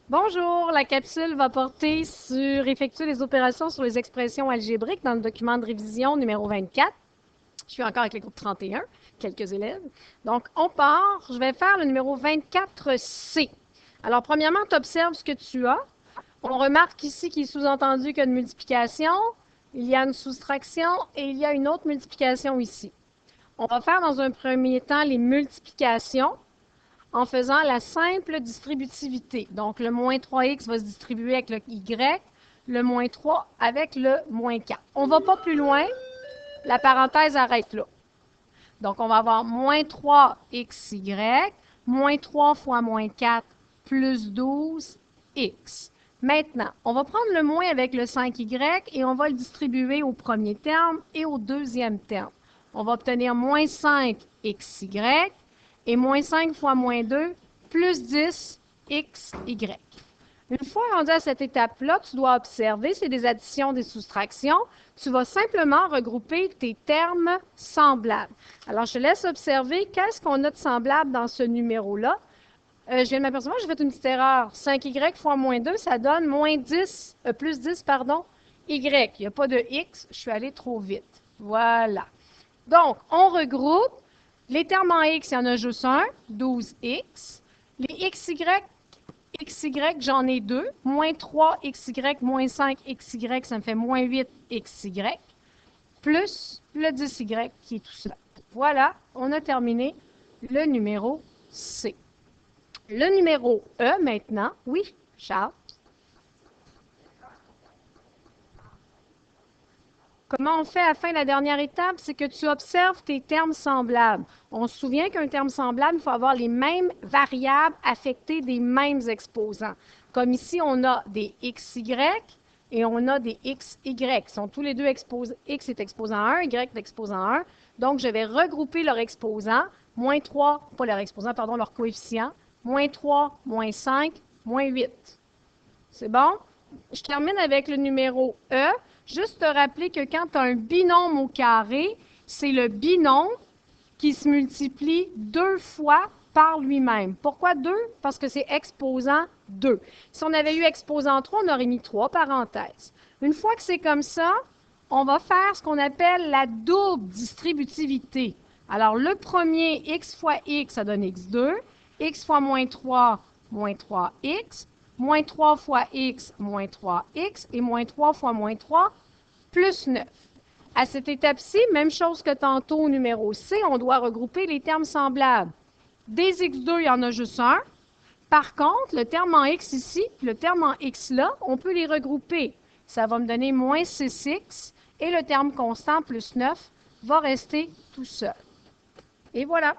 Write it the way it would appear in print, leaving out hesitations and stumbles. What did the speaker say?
Bonjour, la capsule va porter sur effectuer les opérations sur les expressions algébriques dans le document de révision numéro 24. Je suis encore avec le groupe 31, quelques élèves. Donc, on part. Je vais faire le numéro 24C. Alors, premièrement, tu observes ce que tu as. On remarque ici qu'il est sous-entendu qu'il y a une multiplication, il y a une soustraction et il y a une autre multiplication ici. On va faire dans un premier temps les multiplications en faisant la simple distributivité. Donc, le moins 3x va se distribuer avec le y, le moins 3 avec le moins 4. On ne va pas plus loin, la parenthèse arrête là. Donc, on va avoir moins 3xy, moins 3 fois moins 4 plus 12x. Maintenant, on va prendre le moins avec le 5y et on va le distribuer au premier terme et au deuxième terme. On va obtenir moins 5xy et moins 5 fois moins 2, plus 10 xy. Une fois rendu à cette étape-là, tu dois observer, c'est des additions, des soustractions. Tu vas simplement regrouper tes termes semblables. Alors, je te laisse observer qu'est-ce qu'on a de semblable dans ce numéro-là. Je viens de m'apercevoir, j'ai fait une petite erreur. 5y fois moins 2, ça donne moins 10, plus 10, pardon, y. Il n'y a pas de x, je suis allée trop vite. Voilà. Donc, on regroupe. Les termes en x, il y en a juste un, 12x. Les xy, j'en ai deux. Moins 3xy, moins 5xy, ça me fait moins 8xy. Plus le 10y qui est tout seul. Voilà, on a terminé le numéro C. Le numéro E maintenant. Oui, Charles? Comment on fait à la fin de la dernière étape? C'est que tu observes tes termes semblables. On se souvient qu'un terme semblable, il faut avoir les mêmes variables affectées des mêmes exposants. Comme ici, on a des xy et on a des xy. Ils sont tous les deux exposés. X est exposant 1, y est exposant 1. Donc, je vais regrouper leurs exposants. Moins 3, pas leur exposant, pardon, leur coefficient. Moins 3, moins 5, moins 8. C'est bon? Je termine avec le numéro E. Juste te rappeler que quand tu as un binôme au carré, c'est le binôme qui se multiplie deux fois par lui-même. Pourquoi deux? Parce que c'est exposant 2. Si on avait eu exposant 3, on aurait mis 3 parenthèses. Une fois que c'est comme ça, on va faire ce qu'on appelle la double distributivité. Alors, le premier, x fois x, ça donne x2. X fois moins 3, moins 3x. Moins 3 fois x, moins 3x. Et moins 3 fois moins 3, plus 9. À cette étape-ci, même chose que tantôt au numéro C, on doit regrouper les termes semblables. Des x2, il y en a juste un. Par contre, le terme en x ici, le terme en x là, on peut les regrouper. Ça va me donner moins 6x et le terme constant plus 9 va rester tout seul. Et voilà.